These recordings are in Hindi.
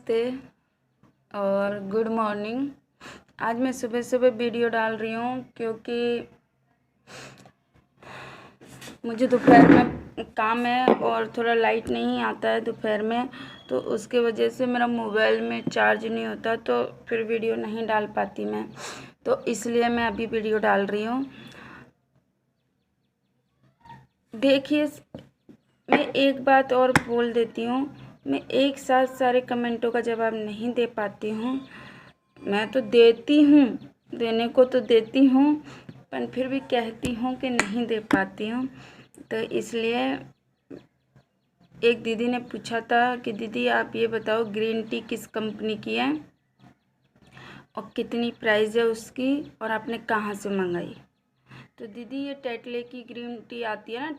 नमस्ते और गुड मॉर्निंग। आज मैं सुबह सुबह वीडियो डाल रही हूँ क्योंकि मुझे दोपहर में काम है और थोड़ा लाइट नहीं आता है दोपहर में, तो उसके वजह से मेरा मोबाइल में चार्ज नहीं होता, तो फिर वीडियो नहीं डाल पाती मैं, तो इसलिए मैं अभी वीडियो डाल रही हूँ। देखिए, मैं एक बात और बोल देती हूँ, मैं एक साथ सारे कमेंटों का जवाब नहीं दे पाती हूँ। मैं तो देती हूँ, देने को तो देती हूँ, पर फिर भी कहती हूँ कि नहीं दे पाती हूँ। तो इसलिए एक दीदी ने पूछा था कि दीदी आप ये बताओ ग्रीन टी किस कंपनी की है और कितनी प्राइस है उसकी और आपने कहाँ से मंगाई। तो दीदी ये टेटले की ग्रीन टी आती है ना,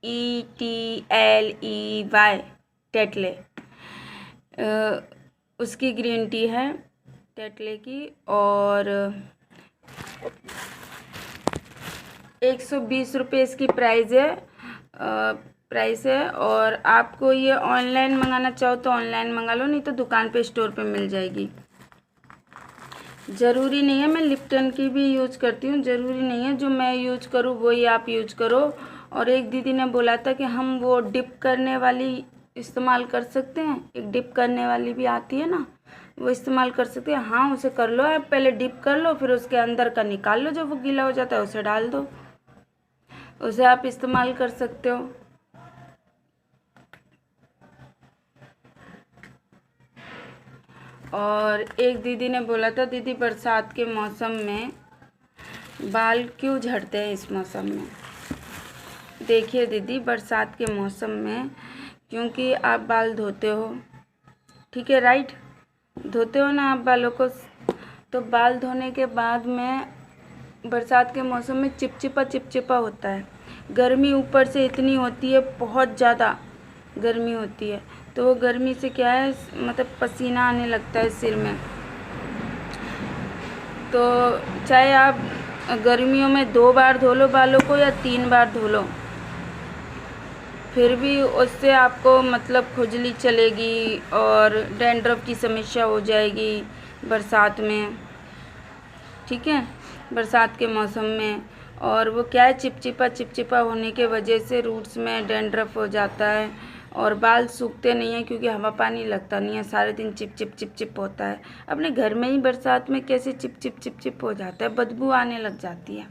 TETLEY, टेटले, उसकी ग्रीन टी है टेटले की, और 120 रुपये इसकी प्राइस है। और आपको ये ऑनलाइन मंगाना चाहो तो ऑनलाइन मंगा लो, नहीं तो दुकान पे स्टोर पे मिल जाएगी। ज़रूरी नहीं है, मैं लिप्टन की भी यूज करती हूँ, ज़रूरी नहीं है जो मैं यूज करूँ वही आप यूज करो। और एक दीदी ने बोला था कि हम वो डिप करने वाली इस्तेमाल कर सकते हैं, एक डिप करने वाली भी आती है ना, वो इस्तेमाल कर सकते हैं। हाँ, उसे कर लो, आप पहले डिप कर लो, फिर उसके अंदर का निकाल लो, जब वो गीला हो जाता है उसे डाल दो, उसे आप इस्तेमाल कर सकते हो। और एक दीदी ने बोला था दीदी बरसात के मौसम में बाल क्यों झड़ते हैं इस मौसम में। देखिए दीदी, बरसात के मौसम में क्योंकि आप बाल धोते हो, ठीक है, राइट, धोते हो ना आप बालों को, तो बाल धोने के बाद में बरसात के मौसम में चिपचिपा होता है। गर्मी ऊपर से इतनी होती है, बहुत ज़्यादा गर्मी होती है, तो वो गर्मी से क्या है, मतलब पसीना आने लगता है सिर में। तो चाहे आप गर्मियों में 2 बार धो लो बालों को या 3 बार धो लो, फिर भी उससे आपको मतलब खुजली चलेगी और डैंड्रफ की समस्या हो जाएगी बरसात में, ठीक है, बरसात के मौसम में। और वो क्या है, चिपचिपा होने के वजह से रूट्स में डैंड्रफ हो जाता है और बाल सूखते नहीं हैं क्योंकि हवा पानी लगता नहीं है, सारे दिन चिप होता है। अपने घर में ही बरसात में कैसे चिप हो जाता है, बदबू आने लग जाती है।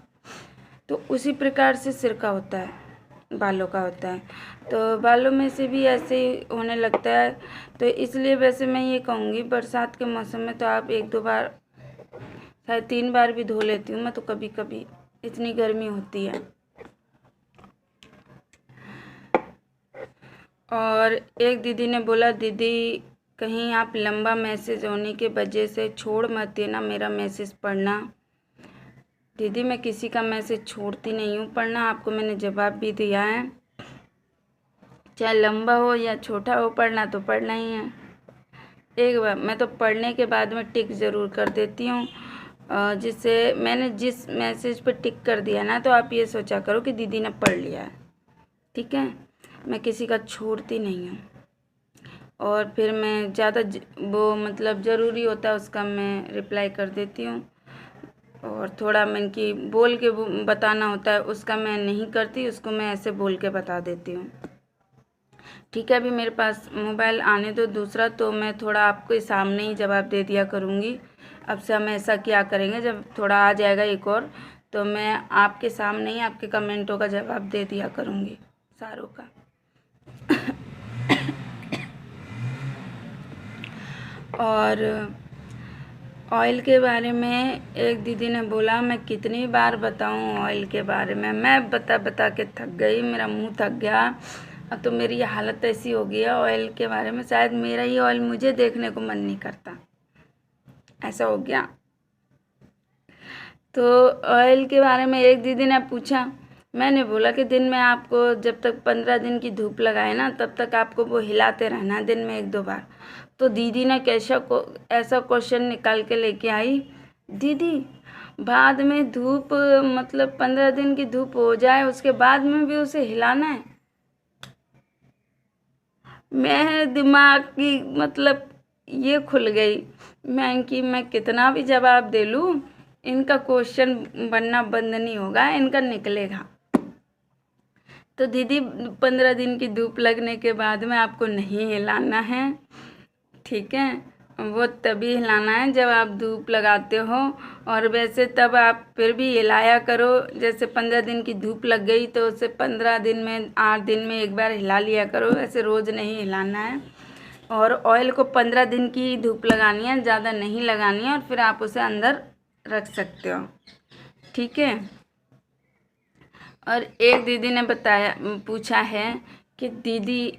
तो उसी प्रकार से सिर का होता है, बालों का होता है, तो बालों में से भी ऐसे ही होने लगता है। तो इसलिए वैसे मैं ये कहूँगी बरसात के मौसम में तो आप 1-2 बार, शायद 3 बार भी धो लेती हूँ मैं तो कभी कभी, इतनी गर्मी होती है। और एक दीदी ने बोला दीदी कहीं आप लंबा मैसेज होने के वजह से छोड़ मत देना मेरा मैसेज पढ़ना। दीदी मैं किसी का मैसेज छोड़ती नहीं हूँ पढ़ना, आपको मैंने जवाब भी दिया है, चाहे लंबा हो या छोटा हो, पढ़ना तो पढ़ना ही है। एक बार मैं तो पढ़ने के बाद में टिक ज़रूर कर देती हूँ, जिससे मैंने जिस मैसेज पर टिक कर दिया ना, तो आप ये सोचा करो कि दीदी ने पढ़ लिया है, ठीक है। मैं किसी का छोड़ती नहीं हूँ, और फिर मैं ज़्यादा वो मतलब ज़रूरी होता है उसका मैं रिप्लाई कर देती हूँ, और थोड़ा मन की बोल के बताना होता है उसका मैं नहीं करती, उसको मैं ऐसे बोल के बता देती हूँ, ठीक है। अभी मेरे पास मोबाइल आने दो दूसरा, तो मैं थोड़ा आपके सामने ही जवाब दे दिया करूँगी। अब से हम ऐसा क्या करेंगे, जब थोड़ा आ जाएगा एक और, तो मैं आपके सामने ही आपके कमेंटों का जवाब दे दिया करूँगी सारों का। और ऑयल के बारे में एक दीदी ने बोला मैं कितनी बार बताऊं ऑयल के बारे में, मैं बता के थक गई, मेरा मुंह थक गया। अब तो मेरी हालत ऐसी हो गई है ऑयल के बारे में, शायद मेरा ही ऑयल मुझे देखने को मन नहीं करता, ऐसा हो गया। तो ऑयल के बारे में एक दीदी ने पूछा, मैंने बोला कि दिन में आपको जब तक 15 दिन की धूप लगाए ना, तब तक आपको वो हिलाते रहना दिन में 1-2 बार। तो दीदी ने ऐसा क्वेश्चन निकाल के लेके आई, दीदी बाद में धूप मतलब 15 दिन की धूप हो जाए उसके बाद में भी उसे हिलाना है। मैं दिमाग की मतलब ये खुल गई। मैं कितना भी जवाब दे लूँ, इनका क्वेश्चन बनना बंद नहीं होगा, इनका निकलेगा। तो दीदी 15 दिन की धूप लगने के बाद में आपको नहीं हिलाना है, ठीक है। वो तभी हिलाना है जब आप धूप लगाते हो। और वैसे तब आप फिर भी हिलाया करो। जैसे 15 दिन की धूप लग गई तो उसे 15 दिन में 8 दिन में एक बार हिला लिया करो, ऐसे रोज़ नहीं हिलाना है। और ऑयल को 15 दिन की धूप लगानी है, ज़्यादा नहीं लगानी है, और फिर आप उसे अंदर रख सकते हो, ठीक है। और एक दीदी ने पूछा है कि दीदी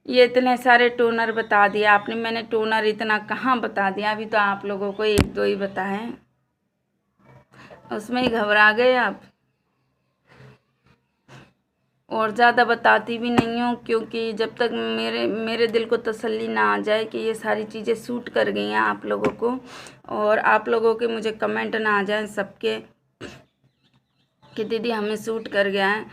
ये इतने सारे टोनर बता दिया आपने, मैंने टोनर इतना कहाँ बता दिया, अभी तो आप लोगों को 1-2 ही बताए, उसमें ही घबरा गए आप। और ज़्यादा बताती भी नहीं हूँ, क्योंकि जब तक मेरे दिल को तसल्ली ना आ जाए कि ये सारी चीज़ें सूट कर गई हैं आप लोगों को, और आप लोगों के मुझे कमेंट ना आ जाए सबके कि दीदी हमें सूट कर गया है,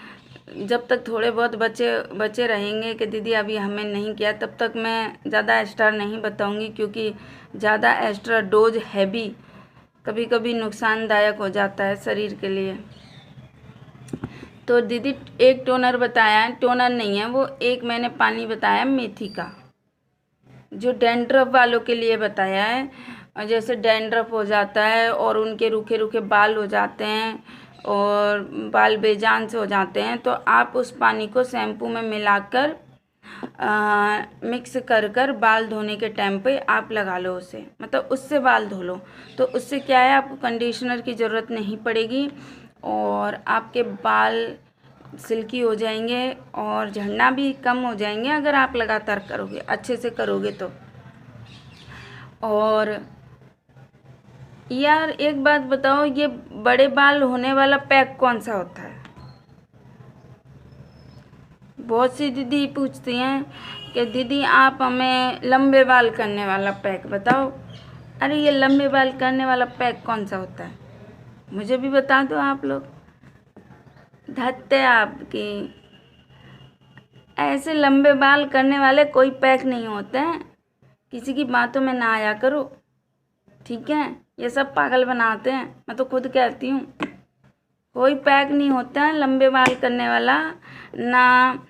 जब तक थोड़े बहुत बचे रहेंगे कि दीदी अभी हमें नहीं किया, तब तक मैं ज़्यादा एक्स्ट्रा नहीं बताऊंगी, क्योंकि ज़्यादा एक्स्ट्रा डोज हैवी कभी कभी नुकसानदायक हो जाता है शरीर के लिए। तो दीदी एक टोनर बताया है, टोनर नहीं है वो, एक मैंने पानी बताया मेथी का, जो डैंड्रफ वालों के लिए बताया है। और जैसे डैंड्रफ हो जाता है और उनके रूखे रूखे बाल हो जाते हैं और बाल बेजान से हो जाते हैं, तो आप उस पानी को शैम्पू में मिलाकर मिक्स कर बाल धोने के टाइम पे आप लगा लो उसे, मतलब उससे बाल धो लो। तो उससे क्या है, आपको कंडीशनर की ज़रूरत नहीं पड़ेगी और आपके बाल सिल्की हो जाएंगे और झड़ना भी कम हो जाएंगे, अगर आप लगातार करोगे, अच्छे से करोगे तो। और यार एक बात बताओ, ये बड़े बाल होने वाला पैक कौन सा होता है? बहुत सी दीदी पूछती हैं कि दीदी आप हमें लंबे बाल करने वाला पैक बताओ। अरे ये लंबे बाल करने वाला पैक कौन सा होता है, मुझे भी बता दो आप लोग। धत्ते आपकी, ऐसे लंबे बाल करने वाले कोई पैक नहीं होते हैं, किसी की बातों में ना आया करो, ठीक है। ये सब पागल बनाते हैं, मैं तो खुद कहती हूँ, कोई पैक नहीं होता है लंबे बाल करने वाला ना।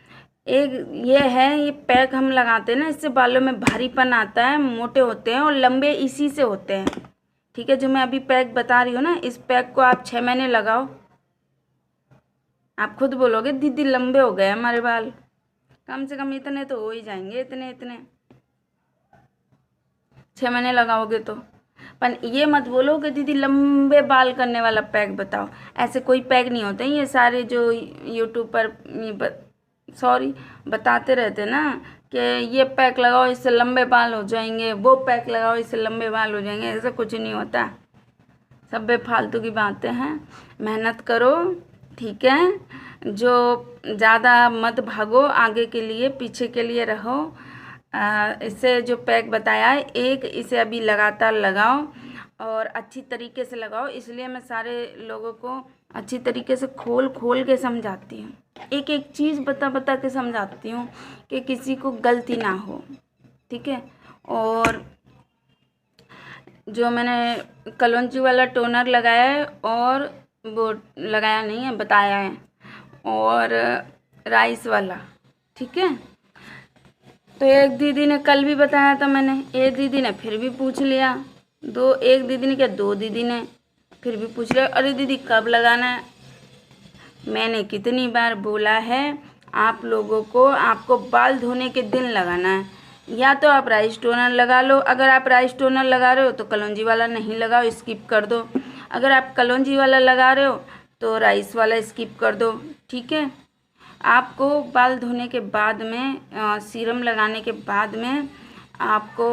एक ये है, ये पैक हम लगाते हैं ना, इससे बालों में भारीपन आता है, मोटे होते हैं और लंबे इसी से होते हैं, ठीक है। जो मैं अभी पैक बता रही हूँ ना, इस पैक को आप 6 महीने लगाओ, आप खुद बोलोगे दीदी लंबे हो गए हमारे बाल। कम से कम इतने तो हो ही जाएंगे, इतने 6 महीने लगाओगे तो। पर ये मत बोलो कि दीदी लंबे बाल करने वाला पैक बताओ, ऐसे कोई पैक नहीं होते। ये सारे जो यूट्यूब पर बताते रहते ना कि ये पैक लगाओ इससे लंबे बाल हो जाएंगे, वो पैक लगाओ इससे लंबे बाल हो जाएंगे, ऐसा कुछ नहीं होता, सब बेफालतू की बातें हैं। मेहनत करो, ठीक है। जो ज़्यादा मत भागो, आगे के लिए पीछे के लिए रहो। इससे जो पैक बताया है, एक इसे अभी लगातार लगाओ और अच्छी तरीके से लगाओ। इसलिए मैं सारे लोगों को अच्छी तरीके से खोल के समझाती हूँ, एक एक चीज़ बता के समझाती हूँ कि किसी को गलती ना हो, ठीक है। और जो मैंने कलौंजी वाला टोनर लगाया है, और वो लगाया नहीं है, बताया है, और राइस वाला, ठीक है। तो एक दीदी ने कल भी बताया था मैंने, एक दीदी ने फिर भी पूछ लिया, एक दीदी ने क्या 2 दीदी ने फिर भी पूछ लिया, अरे दीदी कब लगाना है। मैंने कितनी बार बोला है आप लोगों को, आपको बाल धोने के दिन लगाना है, या तो आप राइस टोनर लगा लो। अगर आप राइस टोनर लगा रहे हो तो कलौंजी वाला नहीं लगाओ, स्किप कर दो। अगर आप कलौंजी वाला लगा रहे हो तो राइस वाला स्किप कर दो, ठीक है। आपको बाल धोने के बाद में सीरम लगाने के बाद में आपको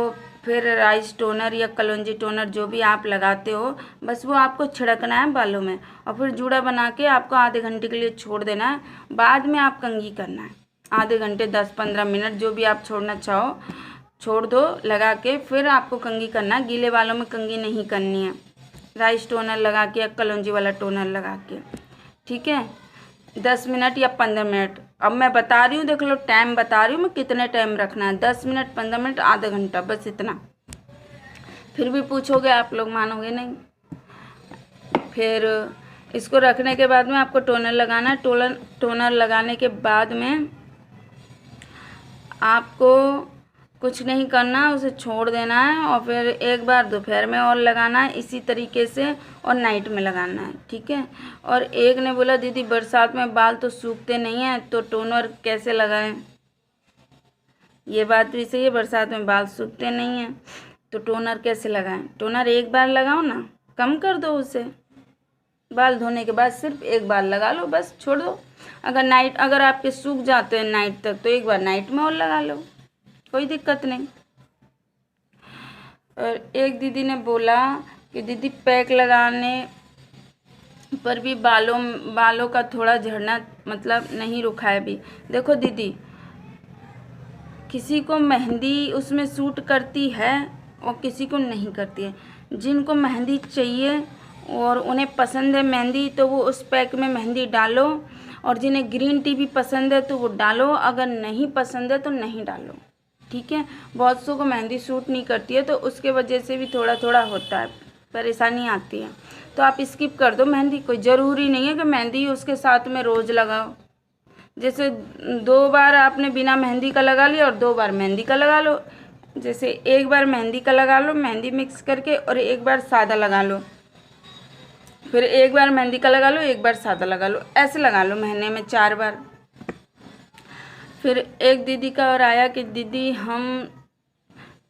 फिर राइस टोनर या कलौंजी टोनर जो भी आप लगाते हो, बस वो आपको छिड़कना है बालों में, और फिर जूड़ा बना के आपको आधे घंटे के लिए छोड़ देना है। बाद में आप कंघी करना है, आधे घंटे 10-15 मिनट जो भी आप छोड़ना चाहो छोड़ दो लगा के, फिर आपको कंघी करना है। गीले बालों में कंघी नहीं करनी है, राइस टोनर लगा के या कलौंजी वाला टोनर लगा के, ठीक है। 10 मिनट या 15 मिनट। अब मैं बता रही हूँ, देख लो टाइम बता रही हूँ मैं कितने टाइम रखना है, 10 मिनट, 15 मिनट, आधा घंटा, बस इतना। फिर भी पूछोगे आप लोग, मानोगे नहीं। फिर इसको रखने के बाद में आपको टोनर लगाना है। टोनर लगाने के बाद में आपको कुछ नहीं करना, उसे छोड़ देना है और फिर एक बार दोपहर में और लगाना है इसी तरीके से, और नाइट में लगाना है, ठीक है। और एक ने बोला दीदी बरसात में बाल तो सूखते नहीं हैं, तो टोनर कैसे लगाएं। ये बात भी सही है, बरसात में बाल सूखते नहीं हैं तो टोनर कैसे लगाएं। टोनर एक बार लगाओ ना, कम कर दो उसे, बाल धोने के बाद सिर्फ एक बार लगा लो, बस छोड़ दो। अगर आपके सूख जाते हैं नाइट तक, तो एक बार नाइट में और लगा लो, कोई दिक्कत नहीं। और एक दीदी ने बोला कि दीदी पैक लगाने पर भी बालों का थोड़ा झड़ना मतलब नहीं रुका है अभी। देखो दीदी, किसी को मेहंदी उसमें सूट करती है और किसी को नहीं करती है। जिनको मेहंदी चाहिए और उन्हें पसंद है मेहंदी, तो वो उस पैक में मेहंदी डालो, और जिन्हें ग्रीन टी भी पसंद है तो वो डालो, अगर नहीं पसंद है तो नहीं डालो, ठीक है। बहुत सौ को मेहंदी सूट नहीं करती है, तो उसके वजह से भी थोड़ा थोड़ा होता है, परेशानी आती है, तो आप स्किप कर दो मेहंदी। कोई ज़रूरी नहीं है कि मेहंदी उसके साथ में रोज़ लगाओ। जैसे 2 बार आपने बिना मेहंदी का लगा लिया और 2 बार मेहंदी का लगा लो। जैसे एक बार मेहंदी का लगा लो, मेहंदी मिक्स करके, और एक बार सादा लगा लो, फिर एक बार मेहंदी का लगा लो, एक बार सादा लगा लो, ऐसे लगा लो महीने में 4 बार। फिर एक दीदी का और आया कि दीदी हम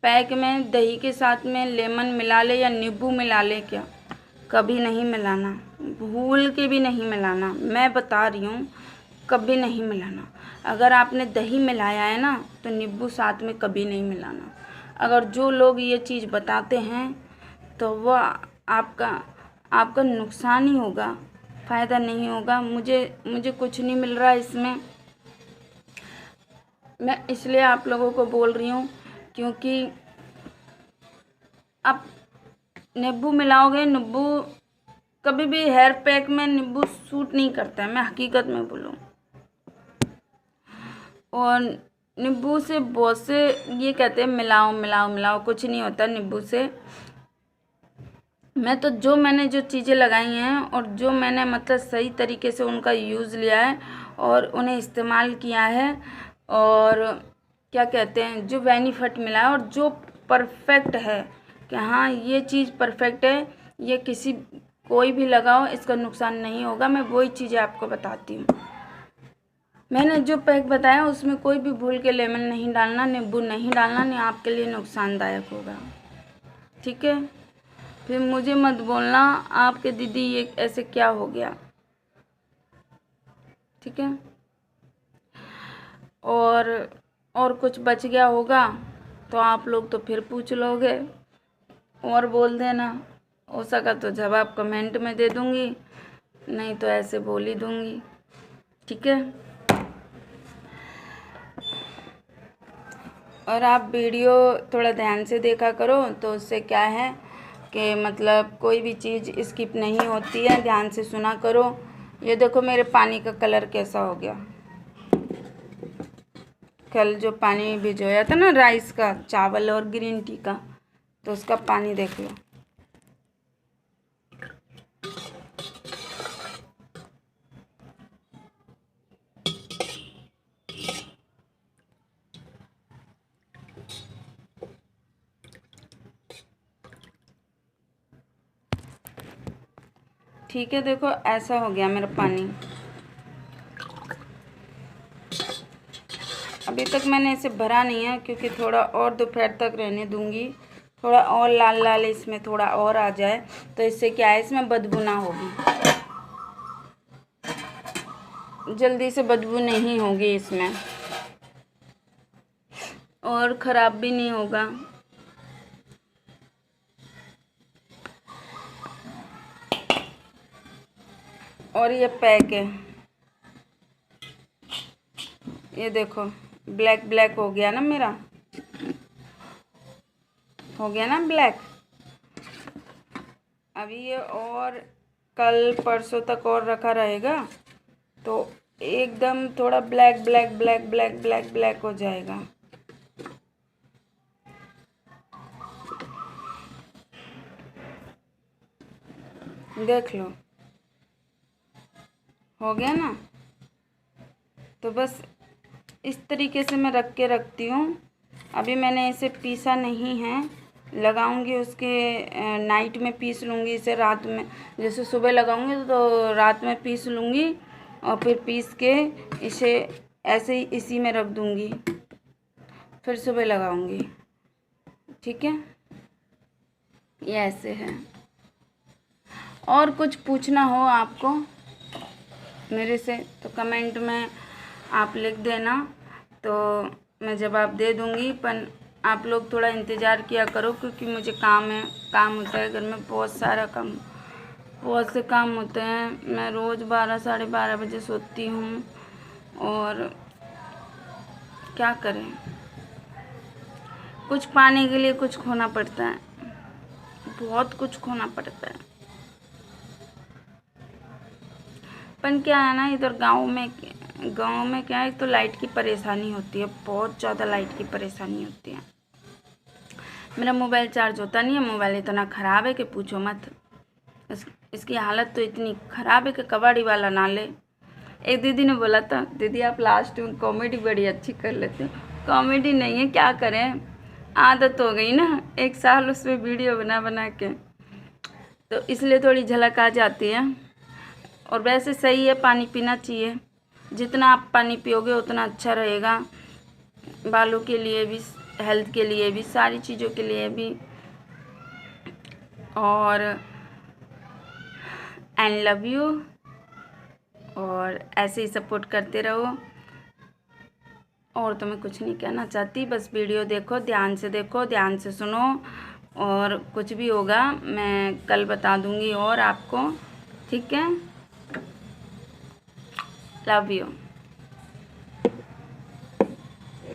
पैक में दही के साथ में लेमन मिला ले या नींबू मिला ले क्या। कभी नहीं मिलाना, भूल के भी नहीं मिलाना, मैं बता रही हूँ, कभी नहीं मिलाना। अगर आपने दही मिलाया है ना, तो नींबू साथ में कभी नहीं मिलाना। अगर जो लोग ये चीज़ बताते हैं तो वह आपका नुकसान ही होगा, फ़ायदा नहीं होगा। मुझे कुछ नहीं मिल रहा है इसमें, मैं इसलिए आप लोगों को बोल रही हूँ, क्योंकि आप नींबू मिलाओगे, नींबू कभी भी हेयर पैक में नींबू सूट नहीं करता है, मैं हकीकत में बोलूँ। और नींबू से बहुत से ये कहते हैं मिलाओ मिलाओ मिलाओ, कुछ नहीं होता नींबू से। मैंने जो चीज़ें लगाई हैं और जो मैंने मतलब सही तरीके से उनका यूज़ लिया है और उन्हें इस्तेमाल किया है, और क्या कहते हैं, जो बेनिफिट मिला है और जो परफेक्ट है कि हाँ ये चीज़ परफेक्ट है, ये कोई भी लगाओ इसका नुकसान नहीं होगा, मैं वही चीज़ें आपको बताती हूँ। मैंने जो पैक बताया उसमें कोई भी भूल के लेमन नहीं डालना, नींबू नहीं डालना, नहीं आपके लिए नुकसानदायक होगा, ठीक है। फिर मुझे मत बोलना आपके दीदी ये ऐसे क्या हो गया, ठीक है। और कुछ बच गया होगा तो आप लोग तो फिर पूछ लोगे और बोल देना, हो सका तो जवाब कमेंट में दे दूँगी, नहीं तो ऐसे बोल ही दूँगी, ठीक है। और आप वीडियो थोड़ा ध्यान से देखा करो, तो उससे क्या है कि मतलब कोई भी चीज़ स्किप नहीं होती है, ध्यान से सुना करो। ये देखो मेरे पानी का कलर कैसा हो गया। कल जो पानी भिगोया था ना राइस का, चावल और ग्रीन टी का, तो उसका पानी देख लो। ठीक है, देखो ऐसा हो गया मेरा पानी। अभी तक मैंने इसे भरा नहीं है, क्योंकि थोड़ा और दोपहर तक रहने दूंगी, थोड़ा और लाल लाल इसमें थोड़ा और आ जाए, तो इससे क्या है, इसमें बदबू ना होगी, जल्दी से बदबू नहीं होगी इसमें, और ख़राब भी नहीं होगा। और ये पैक है, ये देखो ब्लैक ब्लैक हो गया ना मेरा, हो गया ना ब्लैक। अभी ये और कल परसों तक और रखा रहेगा, तो एकदम थोड़ा black black black black black black हो जाएगा। देख लो, हो गया ना। तो बस इस तरीके से मैं रख के रखती हूँ। अभी मैंने इसे पीसा नहीं है, लगाऊंगी उसके नाइट में पीस लूँगी इसे, रात में जैसे सुबह लगाऊंगी तो रात में पीस लूँगी और फिर पीस के इसे ऐसे ही इसी में रख दूँगी, फिर सुबह लगाऊंगी। ठीक है, ये ऐसे है। और कुछ पूछना हो आपको मेरे से तो कमेंट में आप लिख देना, तो मैं जवाब दे दूँगी। पर आप लोग थोड़ा इंतज़ार किया करो, क्योंकि मुझे काम होता है घर में, बहुत सारा काम, बहुत से काम होते हैं। मैं रोज़ 12 साढ़े 12 बजे सोती हूँ, और क्या करें, कुछ पाने के लिए कुछ खोना पड़ता है, बहुत कुछ खोना पड़ता है। पर क्या है ना, इधर गांव में क्या है, तो लाइट की परेशानी होती है, बहुत ज़्यादा लाइट की परेशानी होती है। मेरा मोबाइल चार्ज होता नहीं है, मोबाइल इतना ख़राब है कि पूछो मत। इसकी हालत तो इतनी ख़राब है कि कबाड़ी वाला ना ले। एक दीदी ने बोला था, दीदी आप लास्ट में कॉमेडी बड़ी अच्छी कर लेते हो। कॉमेडी नहीं है, क्या करें, आदत हो गई ना, 1 साल उसमें वीडियो बना बना के, तो इसलिए थोड़ी झलक आ जाती है। और वैसे सही है, पानी पीना चाहिए, जितना आप पानी पियोगे उतना अच्छा रहेगा, बालों के लिए भी, हेल्थ के लिए भी, सारी चीज़ों के लिए भी। और आई लव यू, और ऐसे ही सपोर्ट करते रहो। और तो मैं कुछ नहीं कहना चाहती, बस वीडियो देखो, ध्यान से सुनो, और कुछ भी होगा मैं कल बता दूंगी और आपको। ठीक है, लव यू।